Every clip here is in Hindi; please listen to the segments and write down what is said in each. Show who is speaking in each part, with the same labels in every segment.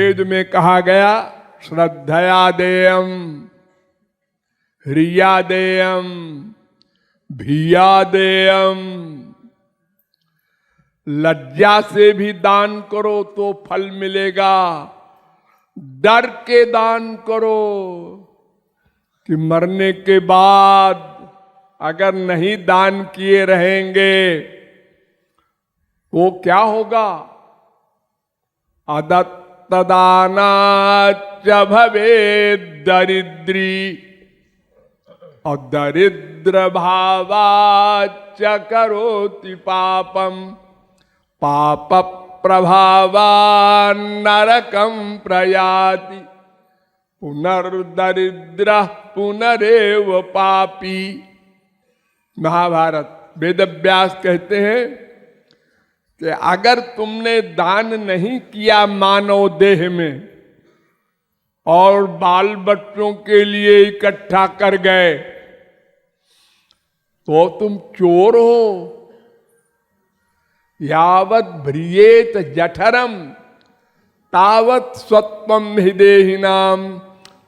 Speaker 1: वेद में कहा गया श्रद्धया देयम, ह्रिया देयम, भिया देयम। लज्जा से भी दान करो तो फल मिलेगा, डर के दान करो कि मरने के बाद अगर नहीं दान किए रहेंगे तो क्या होगा। अदत्तदानाच्च भवेद् दरिद्री और दरिद्र भावाच्च करोति पापम, पाप प्रभावान् नरकं प्रयाति, पुनर्दरिद्रः पुनरेव पापी। महाभारत वेदव्यास कहते हैं कि अगर तुमने दान नहीं किया मानव देह में और बाल बच्चों के लिए इकट्ठा कर गए तो तुम चोर हो। यावत् भ्रियेत जठरम तावत् स्वत्वम हि देहिनाम,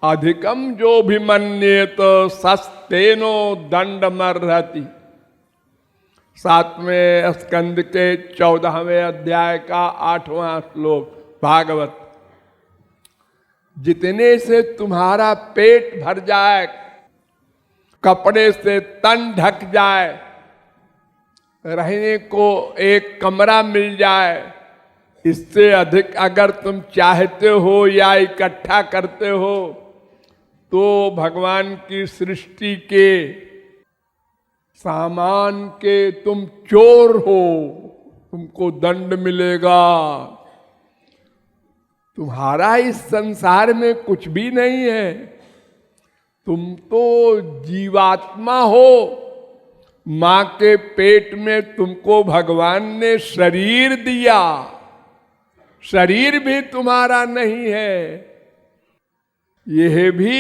Speaker 1: अधिकम जो भी मन्येत सस्तेनो दंडमर्हति। 7वें स्कंद के 14वें अध्याय का 8वां श्लोक भागवत। जितने से तुम्हारा पेट भर जाए, कपड़े से तन ढक जाए, रहने को एक कमरा मिल जाए, इससे अधिक अगर तुम चाहते हो या इकट्ठा करते हो तो भगवान की सृष्टि के सामान के तुम चोर हो, तुमको दंड मिलेगा। तुम्हारा इस संसार में कुछ भी नहीं है, तुम तो जीवात्मा हो। मां के पेट में तुमको भगवान ने शरीर दिया, शरीर भी तुम्हारा नहीं है। यह भी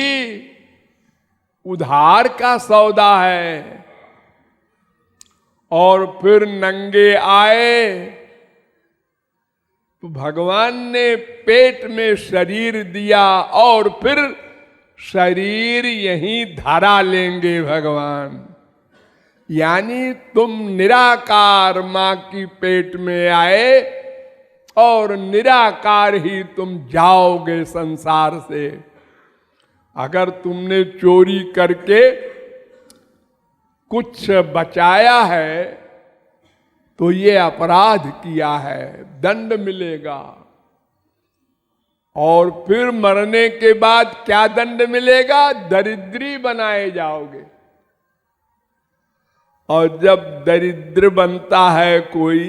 Speaker 1: उधार का सौदा है। और फिर नंगे आए तो भगवान ने पेट में शरीर दिया और फिर शरीर यहीं धरा लेंगे भगवान। यानी तुम निराकार मां की पेट में आए और निराकार ही तुम जाओगे संसार से। अगर तुमने चोरी करके कुछ बचाया है तो ये अपराध किया है, दंड मिलेगा। और फिर मरने के बाद क्या दंड मिलेगा? दरिद्री बनाए जाओगे। और जब दरिद्र बनता है कोई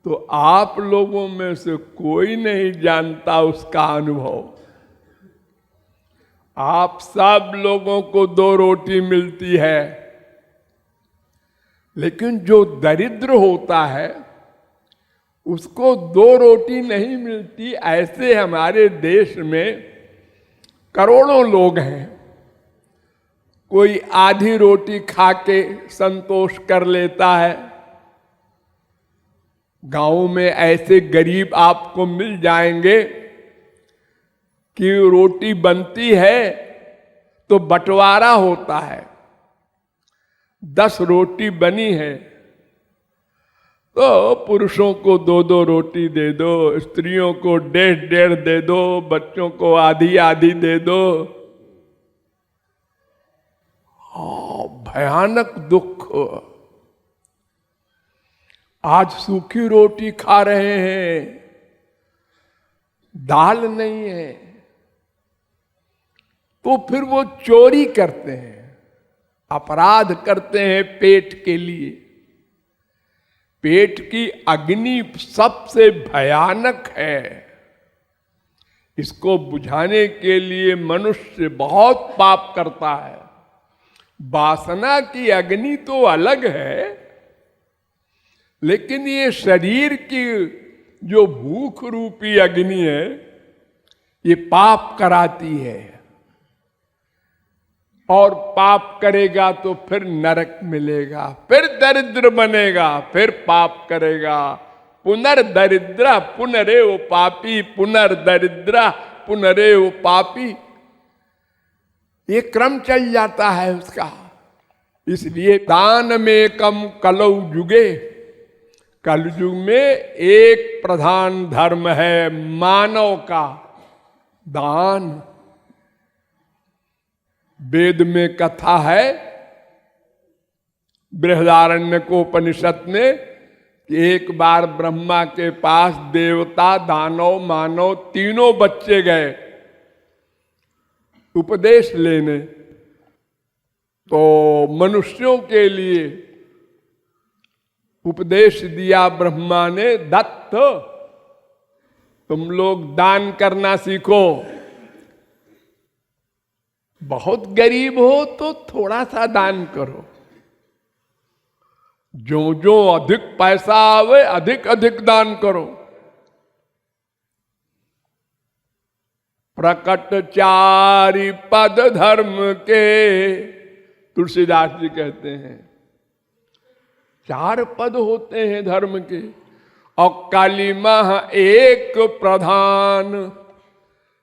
Speaker 1: तो आप लोगों में से कोई नहीं जानता उसका अनुभव। आप सब लोगों को 2 रोटी मिलती है, लेकिन जो दरिद्र होता है उसको 2 रोटी नहीं मिलती। ऐसे हमारे देश में करोड़ों लोग हैं। कोई आधी रोटी खा के संतोष कर लेता है। गांव में ऐसे गरीब आपको मिल जाएंगे कि रोटी बनती है तो बंटवारा होता है। 10 रोटी बनी है तो पुरुषों को 2-2 रोटी दे दो, स्त्रियों को 1.5 दे दो, बच्चों को आधी दे दो। भयानक दुख। आज सूखी रोटी खा रहे हैं, दाल नहीं है, तो फिर वो चोरी करते हैं, अपराध करते हैं पेट के लिए। पेट की अग्नि सबसे भयानक है। इसको बुझाने के लिए मनुष्य बहुत पाप करता है। वासना की अग्नि तो अलग है, लेकिन ये शरीर की जो भूख रूपी अग्नि है ये पाप कराती है। और पाप करेगा तो फिर नरक मिलेगा, फिर दरिद्र बनेगा, फिर पाप करेगा, पुनर्दरिद्र पुनरेव पापी, पुनर्दरिद्र पुनरेव पापी, ये क्रम चल जाता है उसका। इसलिए दान में कम कलौ युगे, कलयुग में एक प्रधान धर्म है मानव का दान। वेद में कथा है बृहदारण्यकोपनिषद में कि एक बार ब्रह्मा के पास देवता, दानव, मानव तीनों बच्चे गए उपदेश लेने। तो मनुष्यों के लिए उपदेश दिया ब्रह्मा ने, दत्त तुम लोग दान करना सीखो, बहुत गरीब हो तो थोड़ा सा दान करो, जो जो अधिक पैसा आवे अधिक अधिक दान करो। प्रकट चारि पद धर्म के, तुलसीदास जी कहते हैं 4 पद होते हैं धर्म के, और काली माह एक प्रधान,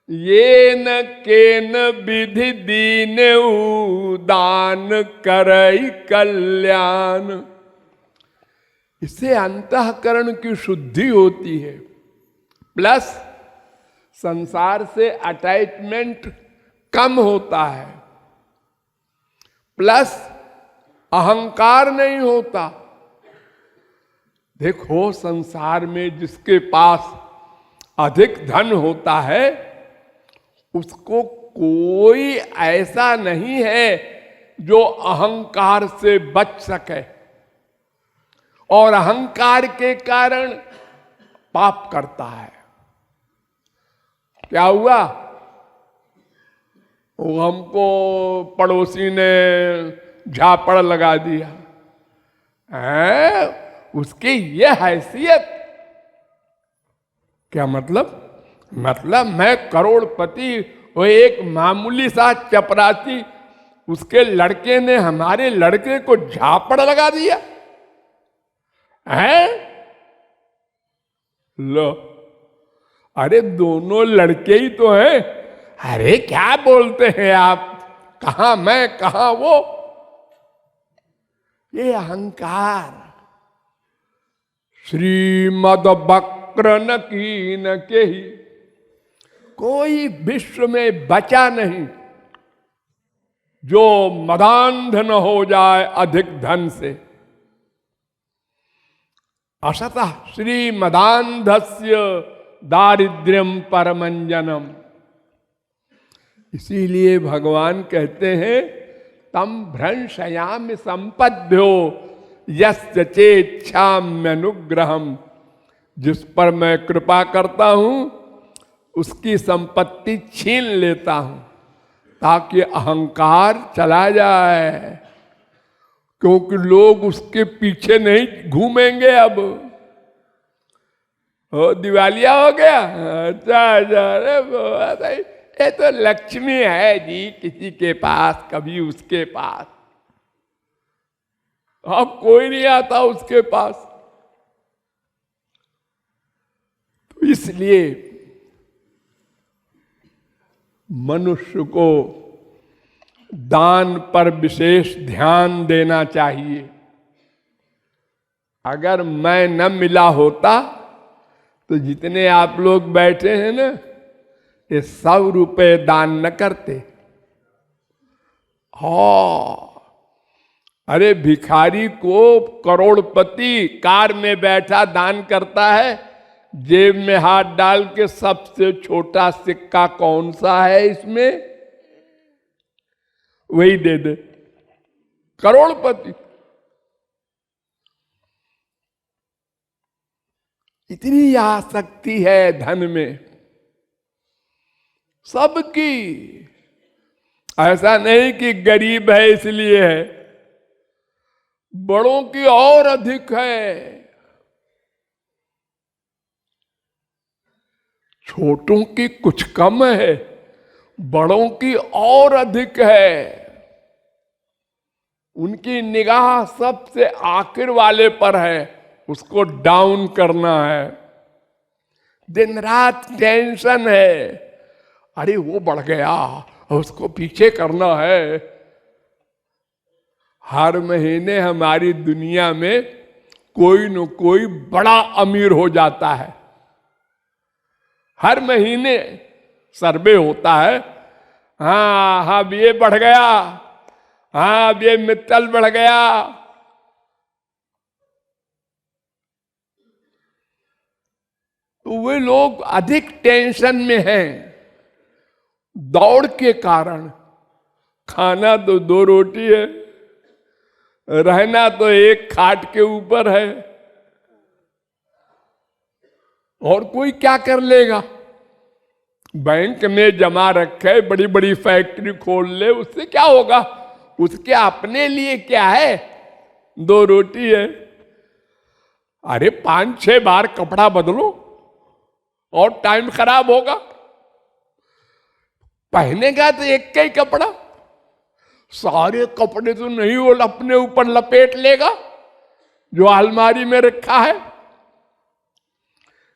Speaker 1: ये न केन विधि दीन दान करई कल्याण। इससे अंतःकरण की शुद्धि होती है, प्लस संसार से अटैचमेंट कम होता है, प्लस अहंकार नहीं होता। देखो संसार में जिसके पास अधिक धन होता है उसको कोई ऐसा नहीं है जो अहंकार से बच सके, और अहंकार के कारण पाप करता है। क्या हुआ, वो हमको पड़ोसी ने झापड़ लगा दिया, उसकी ये हैसियत, क्या मतलब मैं करोड़पति, वो एक मामूली सा चपरासी, उसके लड़के ने हमारे लड़के को झापड़ लगा दिया है। लो, अरे दोनों लड़के ही तो हैं, अरे क्या बोलते हैं आप, कहां मैं कहां वो, ये अहंकार। श्रीमद वक्र न कीन के ही, कोई विश्व में बचा नहीं जो मदांध न हो जाए अधिक धन से। असतः श्रीमदांधस्य दारिद्र्यम परमंजनम। इसीलिए भगवान कहते हैं तम भ्रंशयामि संपद्यो यस्य चेच्छाम्यनुग्रहम्, जिस पर मैं कृपा करता हूं उसकी संपत्ति छीन लेता हूं ताकि अहंकार चला जाए, क्योंकि लोग उसके पीछे नहीं घूमेंगे। अब दिवालिया हो गया, अच्छा, ये तो लक्ष्मी है जी किसी के पास, कभी उसके पास, अब कोई नहीं आता उसके पास। तो इसलिए मनुष्य को दान पर विशेष ध्यान देना चाहिए। अगर मैं न मिला होता तो जितने आप लोग बैठे हैं ना, ये 100 रुपए दान न करते। हाँ, अरे भिखारी को करोड़पति कार में बैठा दान करता है, जेब में हाथ डाल के सबसे छोटा सिक्का कौन सा है इसमें, वही दे दे। करोड़पति, इतनी आसक्ति है धन में सबकी। ऐसा नहीं कि गरीब है इसलिए है, बड़ों की और अधिक है, छोटों की कुछ कम है, बड़ों की और अधिक है। उनकी निगाह सबसे आखिर वाले पर है, उसको डाउन करना है। दिन रात टेंशन है, अरे वो बढ़ गया, उसको पीछे करना है। हर महीने हमारी दुनिया में कोई न कोई बड़ा अमीर हो जाता है। हर महीने सर्वे होता है, हाँ हाँ अब ये बढ़ गया, हाँ अब ये मित्तल बढ़ गया। तो वे लोग अधिक टेंशन में हैं दौड़ के कारण। खाना तो 2 रोटी है, रहना तो एक खाट के ऊपर है, और कोई क्या कर लेगा। बैंक में जमा रखे, बड़ी बड़ी फैक्ट्री खोल ले, उससे क्या होगा? उसके अपने लिए क्या है? 2 रोटी है। अरे 5-6 बार कपड़ा बदलो और टाइम खराब होगा। पहनेगा तो एक का ही कपड़ा, सारे कपड़े तो नहीं वो अपने ऊपर लपेट लेगा जो अलमारी में रखा है।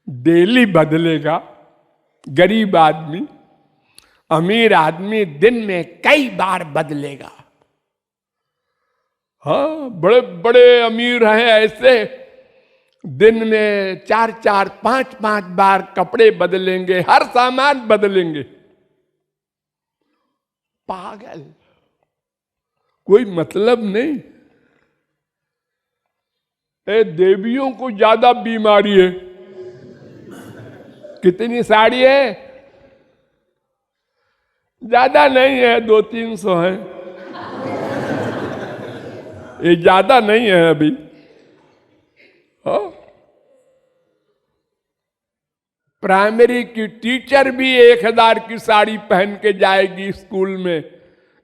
Speaker 1: डेली बदलेगा। गरीब आदमी, अमीर आदमी दिन में कई बार बदलेगा। हाँ, बड़े बड़े अमीर हैं ऐसे, दिन में 4-4, 5-5 बार कपड़े बदलेंगे, हर सामान बदलेंगे। पागल, कोई मतलब नहीं। देवियों को ज्यादा बीमारी है। कितनी साड़ी है? ज्यादा नहीं है, 200-300 है। ये ज्यादा नहीं है अभी। हाँ? प्राइमरी की टीचर भी 1000 की साड़ी पहन के जाएगी स्कूल में,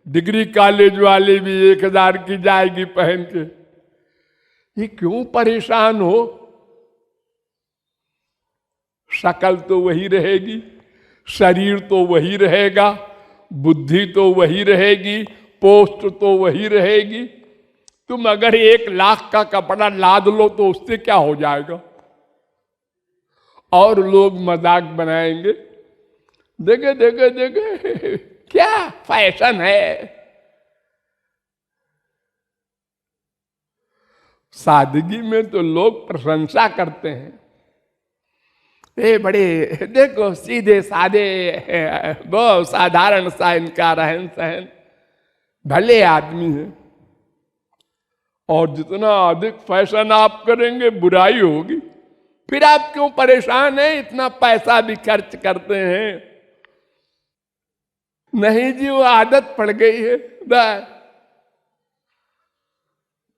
Speaker 1: डिग्री कॉलेज वाले भी 1000 की जाएगी पहन के। ये क्यों परेशान हो? शक्ल तो वही रहेगी, शरीर तो वही रहेगा, बुद्धि तो वही रहेगी, पोस्ट तो वही रहेगी। तुम अगर 1 लाख का कपड़ा लाद लो तो उससे क्या हो जाएगा? और लोग मजाक बनाएंगे, देखे देखे देखे क्या फैशन है। सादगी में तो लोग प्रशंसा करते हैं। ये बड़े देखो सीधे साधे, बहुत साधारण सा इनका रहन सहन। भले आदमी है, और जितना अधिक फैशन आप करेंगे बुराई होगी। फिर आप क्यों परेशान हैं? इतना पैसा भी खर्च करते हैं। नहीं जी, वो आदत पड़ गई है।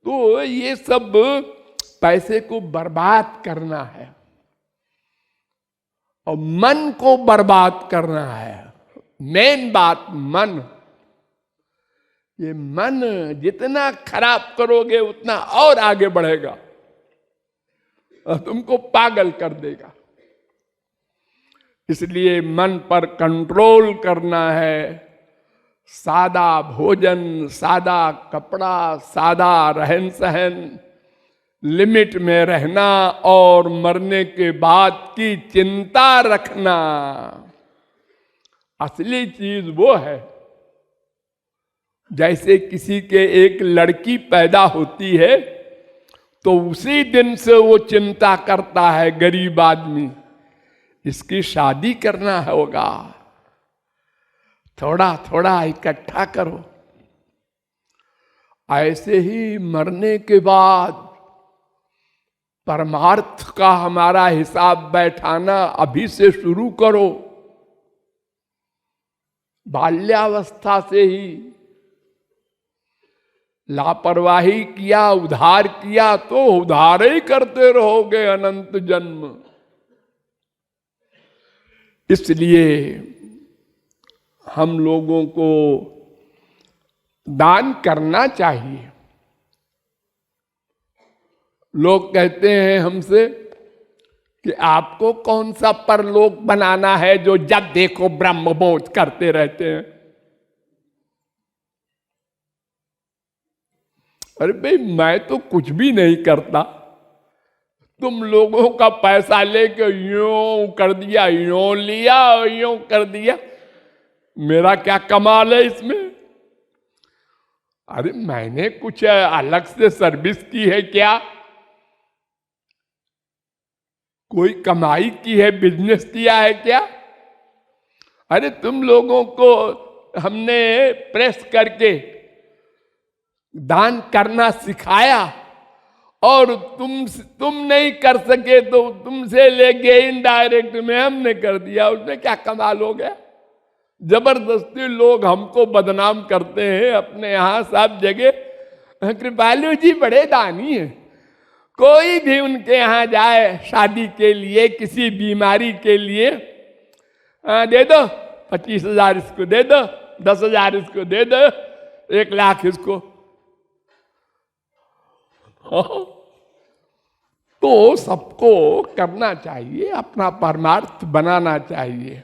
Speaker 1: तो ये सब पैसे को बर्बाद करना है और मन को बर्बाद करना है। मेन बात मन। ये मन जितना खराब करोगे उतना और आगे बढ़ेगा और तुमको पागल कर देगा। इसलिए मन पर कंट्रोल करना है। सादा भोजन, सादा कपड़ा, सादा रहन सहन, लिमिट में रहना और मरने के बाद की चिंता रखना। असली चीज वो है। जैसे किसी के एक लड़की पैदा होती है तो उसी दिन से वो चिंता करता है गरीब आदमी, इसकी शादी करना होगा, थोड़ा थोड़ा इकट्ठा करो। ऐसे ही मरने के बाद परमार्थ का हमारा हिसाब बैठाना अभी से शुरू करो। बाल्यावस्था से ही लापरवाही किया, उधार किया तो उधार ही करते रहोगे अनंत जन्म। इसलिए हम लोगों को दान करना चाहिए। लोग कहते हैं हमसे कि आपको कौन सा परलोक बनाना है जो जब देखो ब्रह्मबोध करते रहते हैं। अरे भाई, मैं तो कुछ भी नहीं करता, तुम लोगों का पैसा लेके यूं कर दिया, यूं लिया, यूं कर दिया, मेरा क्या कमाल है इसमें? अरे मैंने कुछ अलग से सर्विस की है क्या? कोई कमाई की है, बिजनेस किया है क्या? अरे तुम लोगों को हमने प्रेस करके दान करना सिखाया और तुम नहीं कर सके तो तुमसे लेके इनडायरेक्ट में हमने कर दिया, उसमें क्या कमाल हो गया? जबरदस्ती लोग हमको बदनाम करते हैं अपने यहाँ सब जगह। कृपालु जी बड़े दानी हैं, कोई भी उनके यहाँ जाए शादी के लिए, किसी बीमारी के लिए, दे दो 25,000 इसको दे दो, 10,000 इसको दे दो, 1,00,000 इसको। तो सबको करना चाहिए, अपना परमार्थ बनाना चाहिए।